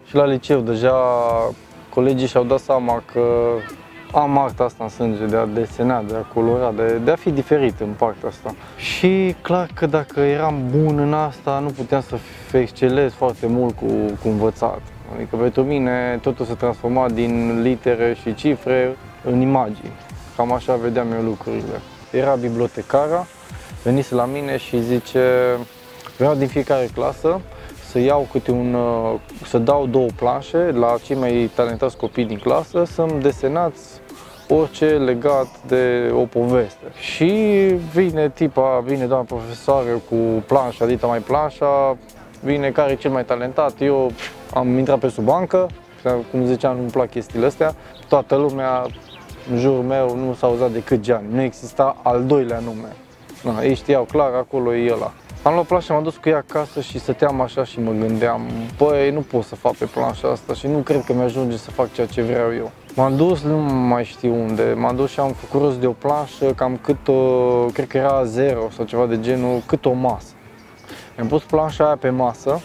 Și la liceu deja colegii și-au dat seama că am arta asta în sânge de a desena, de a colora, de a fi diferit în partea asta. Și clar că dacă eram bun în asta, nu puteam să excelez foarte mult cu învățat. Adică pentru mine totul se transforma din litere și cifre în imagini. Cam așa vedeam eu lucrurile. Era bibliotecara, venise la mine și zice, vreau din fiecare clasă să iau să dau 2 planșe la cei mai talentați copii din clasă să-mi desenați orice legat de o poveste. Și vine doamna profesoară cu planșa, dita mai planșa, vine care e cel mai talentat. Eu am intrat pe sub bancă, cum ziceam, nu-mi plac chestiile astea. Toată lumea în jurul meu nu s-a auzat decât Gianni, nu exista al doilea nume. Na, ei știau clar, acolo e ăla. Am luat planșa, m-am dus cu ea acasă și stăteam așa și mă gândeam, băi, nu pot să fac pe planșa asta și nu cred că mi-ajunge să fac ceea ce vreau eu. M-am dus, nu mai știu unde, m-am dus și am făcut rost de o planșă cam cât cred că era 0 sau ceva de genul, cât o masă. Am pus planșa aia pe masă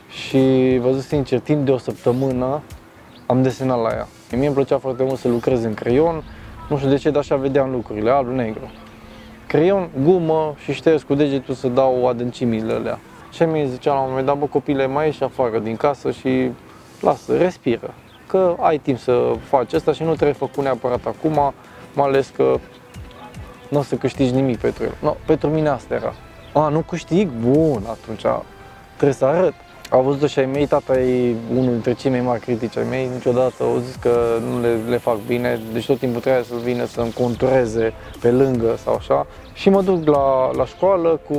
și, vă zic sincer, timp de o săptămână am desenat la ea. Mie îmi plăcea foarte mult să lucrez în creion, nu știu de ce, dar așa vedeam lucrurile, alb-negru. Creion, gumă și șters cu degetul să dau adâncimile alea. Și mi zicea la un moment dat, bă, copile, mai ieși afară din casă și lasă, respiră. Că ai timp să faci asta și nu trebuie făcut neapărat acum, mai ales că nu o să câștigi nimic pentru el. No, pentru mine asta era. A, nu câștig? Bun, atunci trebuie să arăt. Au văzut-o și ai mei, tata e unul dintre cei mai mari critici ai mei, niciodată au zis că nu le fac bine, deci tot timpul trebuia să vină să-mi contureze pe lângă sau așa. Și mă duc la școală cu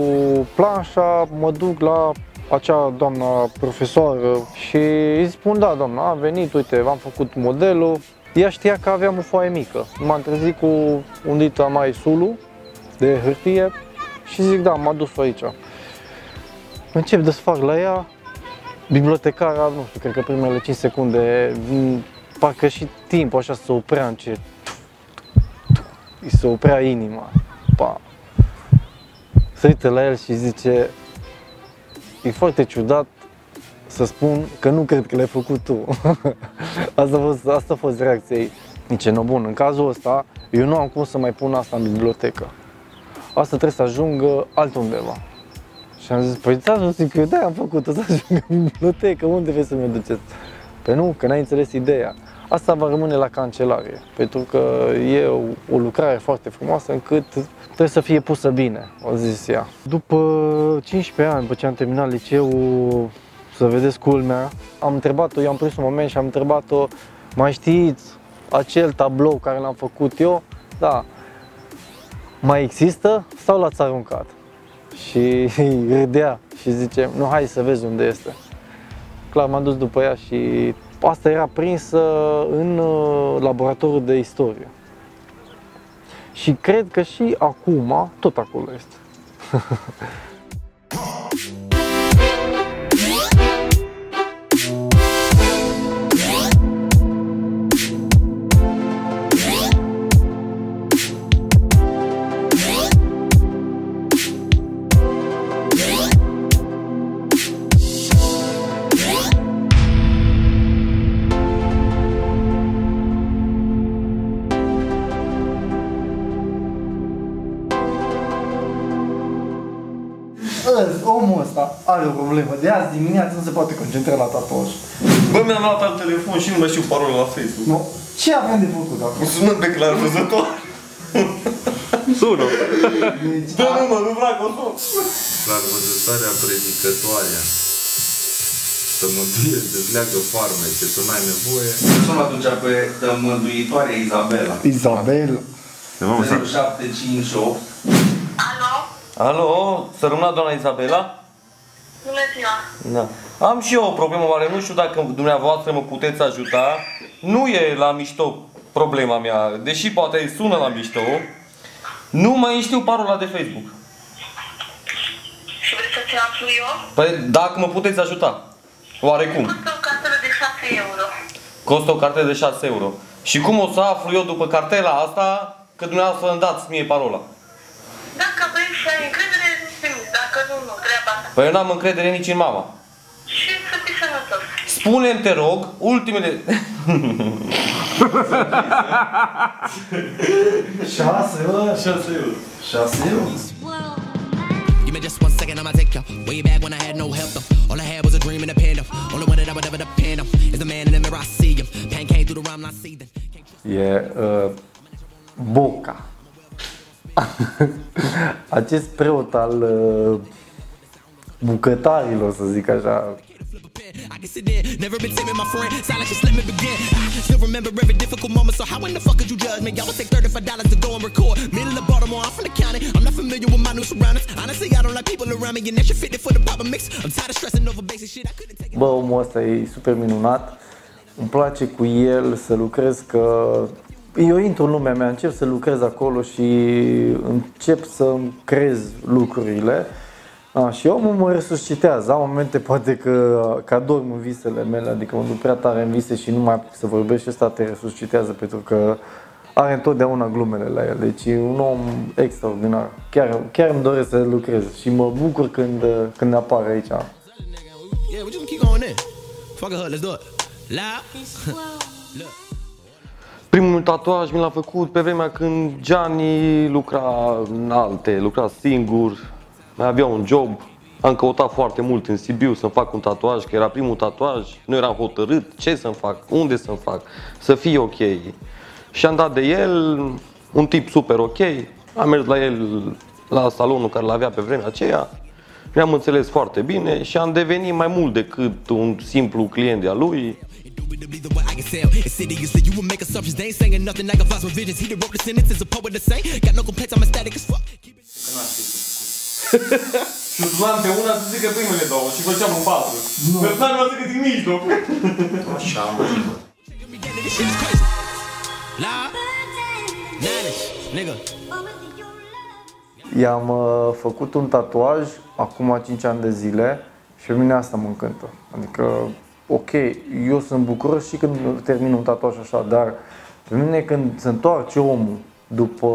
planșa, mă duc la acea doamna profesoară și îi spun, da, doamna, am venit, uite, v-am făcut modelul. Ea știa că aveam o foaie mică. M-am trezit cu un dita mai sulu de hârtie și zic, da, m-a dus aici. Încep de să fac la ea. Bibliotecara, nu știu, cred că primele 5 secunde, parcă și timpul așa se oprea încet. Îi se oprea inima. Pa. Se uită la el și zice, e foarte ciudat să spun că nu cred că l-ai făcut tu. Asta a fost reacția ei. Zice, no, bun, în cazul ăsta, eu nu am cum să mai pun asta în bibliotecă. Asta trebuie să ajungă altundeva. Și am zis, păi ți-am zis că da, am făcut-o să ajung în bibliotecă, unde vreți să mă duceți? Păi nu, că n-ai înțeles ideea. Asta va rămâne la cancelarie, pentru că e o lucrare foarte frumoasă încât trebuie să fie pusă bine, a zis ea. După 15 ani, după ce am terminat liceul, să vedeți culmea, am întrebat-o, i-am prins un moment și am întrebat-o, mai știți acel tablou care l-am făcut eu? Da. Mai există sau l-ați aruncat? Și râdea și zice, nu, hai să vezi unde este. Clar, m-am dus după ea și asta era prinsă în laboratorul de istorie. Și cred că și acum, tot acolo este. Omul ăsta are o problemă. De azi dimineață nu se poate concentra la tatuaj. Bă, mi-am luat alt telefon și nu mai știu parola la Facebook. Nu. Ce avem de făcut acum? Sună pe clar văzător. Sună. Dă numă, nu vreau că o sun. Clar văzătoarea predicătoarea. Să mântuiești, să-ți leagă farmece, să n-ai nevoie. Sună atunci pe mântuitoarea Izabela. Izabela. 0758. Alo? Alo, să rămână doamna Izabela? Bună ziua! Da. Am și eu o problemă mare, nu știu dacă dumneavoastră mă puteți ajuta. Nu e la mișto problema mea, deși poate sună la mișto. Nu mai știu parola de Facebook. Și vreți să ți aflu eu? Păi dacă mă puteți ajuta. Oarecum. Costă o cartelă de 6 euro. Costă o cartelă de 6 euro. Și cum o să aflu eu după cartela asta că dumneavoastră îmi dați mie parola? Dacă vrei și ai încredere, dacă nu, nu, treaba ta. Păi eu n-am încredere nici în mama. Și să fii sănătos. Spune-mi, te rog, ultimele... 6 euro? 6 euro. 6 euro? Give me just 1 second, I'ma take you way back when I had no help though. All I had was a dream and a pen though. Only one that I would ever depend on is the man in the mirror I see him. Pain came through the rhyme I see them. E Boca. Acest preot al bucătarilor, să zic așa. I can sit there, never been timid, my friend. Sound like just let me begin. I still remember every difficult moment. So how in the fuck could you judge me? I would take $35 to go and record. Middle of Baltimore, I'm from the county. I'm not familiar with my new surroundings. Honestly, I don't like people around me. And that shit fit it for the proper mix. I'm tired of stressing over basic shit. I couldn't take it. Bă, omul ăsta e super minunat. Îmi place cu el să lucrez, că eu intru în lumea mea, încep să lucrez acolo și încep să-mi crez lucrurile. Și omul mă resuscitează. Am momente poate că adorm în visele mele, adică mă duc prea tare în vise și nu mai apuc să vorbesc și ăsta te resuscitează pentru că are întotdeauna glumele la el. Deci e un om extraordinar. Chiar îmi doresc să lucrez și mă bucur când apare aici. Yeah, we just keep going in. Fuck a hut, let's do it. Look. Primul tatuaj mi l-a făcut pe vremea când Gianni lucra în alte, lucra singur, mai avea un job. Am căutat foarte mult în Sibiu să-mi fac un tatuaj, că era primul tatuaj, nu eram hotărât ce să-mi fac, unde să-mi fac, să fie ok. Și am dat de el, un tip super ok, am mers la el la salonul care l-avea pe vremea aceea, ne-am înțeles foarte bine și am devenit mai mult decât un simplu client de-a lui. Și luam pe una să zică primele două și făceam un 4. Personal nu o să găsim mijloc. Așa, mă. I-am făcut un tatuaj acum 5 ani de zile și pe mine asta mă încântă. Adică, ok, eu sunt bucuros și când termin un tatuaj așa, dar pe mine când se întoarce omul după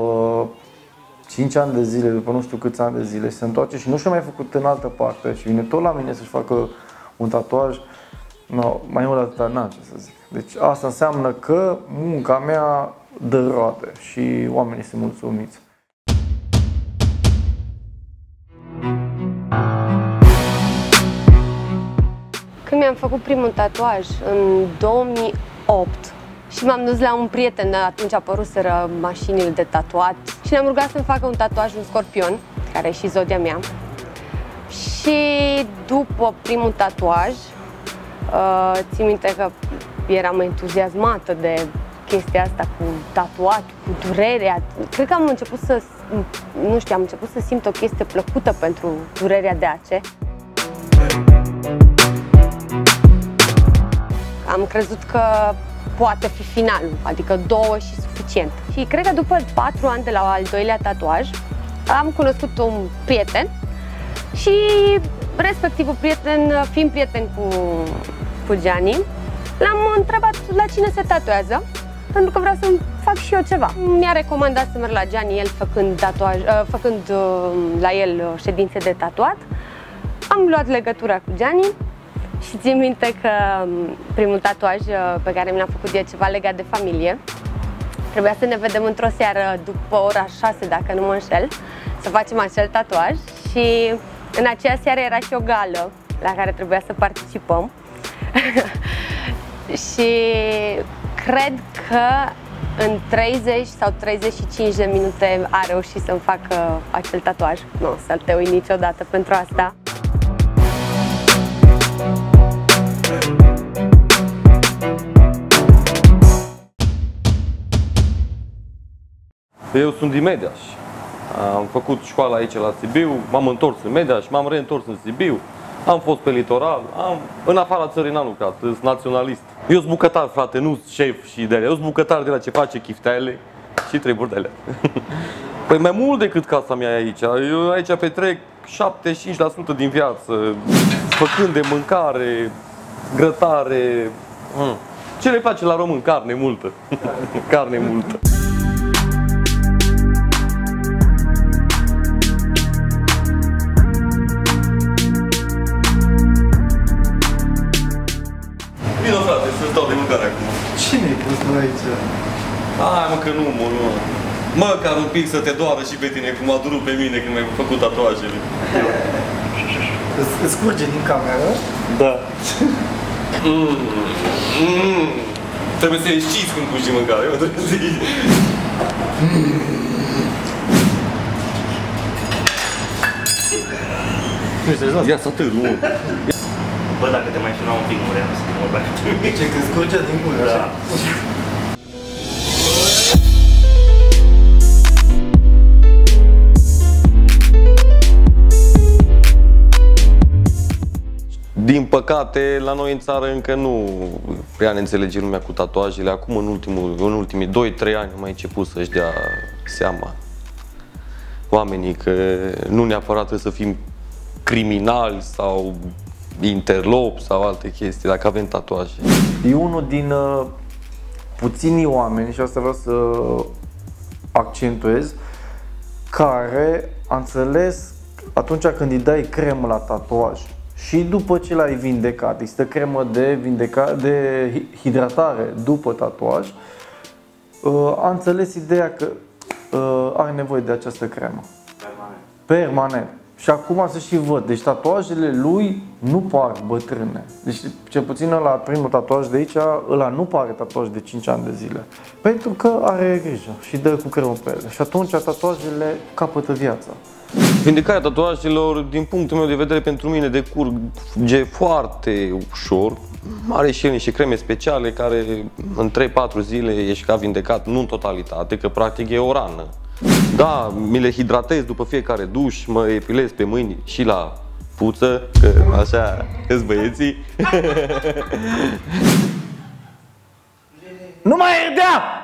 5 ani de zile, după nu știu câți ani de zile și se întoarce și nu și-a mai făcut în altă parte și vine tot la mine să-și facă un tatuaj, no, mai mult atâta n-am ce să zic. Deci asta înseamnă că munca mea dă roade și oamenii sunt mulțumiți. Când mi-am făcut primul tatuaj în 2008 și m-am dus la un prieten, atunci apăruseră mașinile de tatuat și ne-am rugat să-mi facă un tatuaj, un scorpion, care e și zodia mea. Și după primul tatuaj, țin minte că eram entuziasmată de chestia asta cu tatuat, cu durerea. Cred că am început să, nu știu, am început să simt o chestie plăcută pentru durerea de ace. Am crezut că poate fi finalul, adică 2 și suficient. Și cred că după 4 ani de la al doilea tatuaj am cunoscut un prieten și respectivul prieten, fiind prieten cu Gianni, l-am întrebat la cine se tatuează, pentru că vreau să fac și eu ceva. Mi-a recomandat să merg la Gianni, el făcând la el ședințe de tatuat. Am luat legătura cu Gianni și țin minte că primul tatuaj pe care mi l-am făcut e ceva legat de familie. Trebuia să ne vedem într-o seară după ora 6, dacă nu mă înșel, să facem acel tatuaj și în aceea seară era și o gală la care trebuia să participăm. Și cred că în 30 sau 35 de minute a reușit să-mi facă acel tatuaj. Nu o să-l te uit niciodată pentru asta. Eu sunt din Mediaș. Am făcut școala aici la Sibiu, m-am întors în Mediaș, m-am reîntors în Sibiu, am fost pe litoral, în afara țării n-am lucrat, sunt naționalist. Eu sunt bucătar, frate, nu șef și de alea. Eu sunt bucătar de la ce face chifteale și treburi de alea. Păi mai mult decât casa mea aici. Eu aici petrec 75% din viață, făcând de mâncare, grătare. Ce le place la român? Carne multă. Carne multă. să stau de mâncare acum. Cine-i pus tu aici? Hai mă că nu mor, mă. Măcar un pic să te doară și pe tine, cum a durut pe mine când mi-ai făcut tatuajele. Îți curge din cameră? Da. Trebuie să ieșiți când curgi mâncare, eu trebuie să zici. Ia să atât, nu. Bă, dacă te mai suna un pic, nu vreau să te vorba. Ce, că îți curge din gură? Da. Din păcate, la noi în țară încă nu prea ne înțelege lumea cu tatuajele. Acum, în ultimii 2-3 ani, am mai început să-și dea seama oamenii că nu neapărat trebuie să fim criminali sau interlopi sau alte chestii, dacă avem tatuaje. E unul din puținii oameni, și asta vreau să accentuez, care a înțeles atunci când îi dai cremă la tatuaj și după ce l-ai vindecat, există cremă de hidratare după tatuaj, a înțeles ideea că are nevoie de această cremă. Permanent. Și acum să și văd, deci tatuajele lui nu par bătrâne. Deci cel puțin ăla primul tatuaj de aici, ăla nu pare tatuaj de 5 ani de zile. Pentru că are grijă și dă cu cremă pe ele. Și atunci tatuajele capătă viața. Vindecarea tatuajelor, din punctul meu de vedere, pentru mine decurge foarte ușor. Are și el niște creme speciale care în 3-4 zile ești ca vindecat, nu în totalitate, că practic e o rană. Da, mi le hidratez după fiecare duș, mă epilez pe mâini și la puță, că așa îs băieții. Nu mai erdea!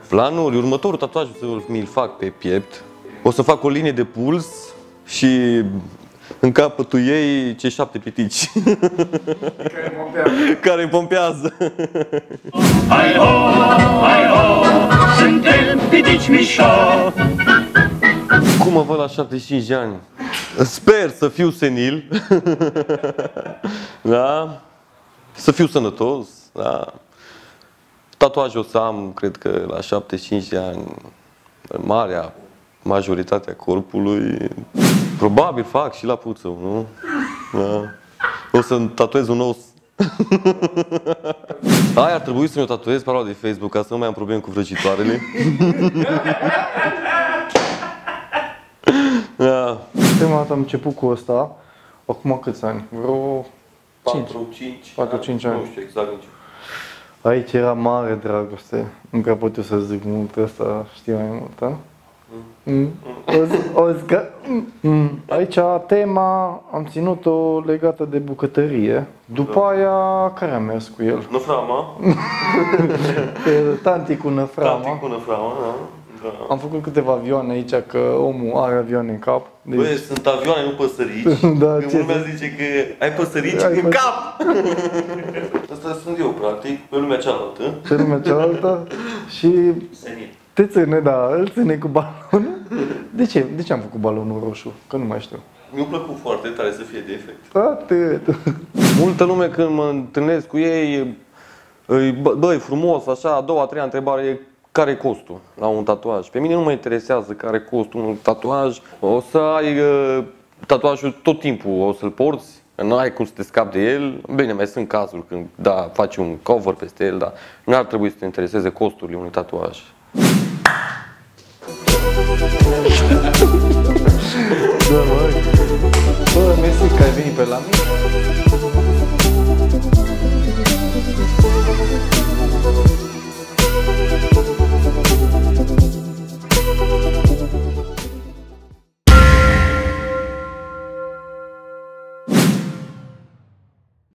Planuri, următorul tatuaj mi-l fac pe piept. O să fac o linie de puls și în capătul ei cei 7 pitici care pompează. Hai ho, hai ho, suntem pitici mișo. Cum mă văd la 75 de ani? Sper să fiu senil. Da? Să fiu sănătos. Da? Tatuaje o să am, cred că la 75 de ani, marea majoritatea corpului. Probabil fac și la puță, nu? Da. O să-mi tatuez un os. Aia ar trebui să mi-o tatuez parola de Facebook ca să nu mai am probleme cu vrăjitoarele. Da. Prima dată am început cu ăsta, acum câți ani? Vreo 4-5 ani. Nu știu exact nici. Aici era mare dragoste, nu prea pot eu să zic mult, ăsta știi mai mult, da? Aici tema am ținut-o legată de bucătărie. După aia, care a mers cu el? Năframa. Tanti cu năframa. Tanti cu năframa, da. Am făcut câteva avioane aici, că omul are avioane în cap. Deci... Băi, sunt avioane, nu păsărici. Da, când lumea zice că ai păsărici în cap. Asta sunt eu, practic, pe lumea cealaltă. Pe lumea cealaltă și... Te ține, da, îl ține cu balonul. De ce am făcut balonul roșu? Că nu mai știu. Mi-a plăcut foarte tare să fie de efect. Atât. Multă lume când mă întâlnesc cu ei, băi, frumos, așa, a doua, a treia întrebare e care e costul la un tatuaj. Pe mine nu mă interesează care e costul unui tatuaj. O să ai tatuajul tot timpul, o să-l porți, nu ai cum să te scapi de el. Bine, mai sunt cazuri când, da, faci un cover peste el, dar nu ar trebui să te intereseze costurile unui tatuaj. Da, măi. Bă, mersi că ai venit pe la mine.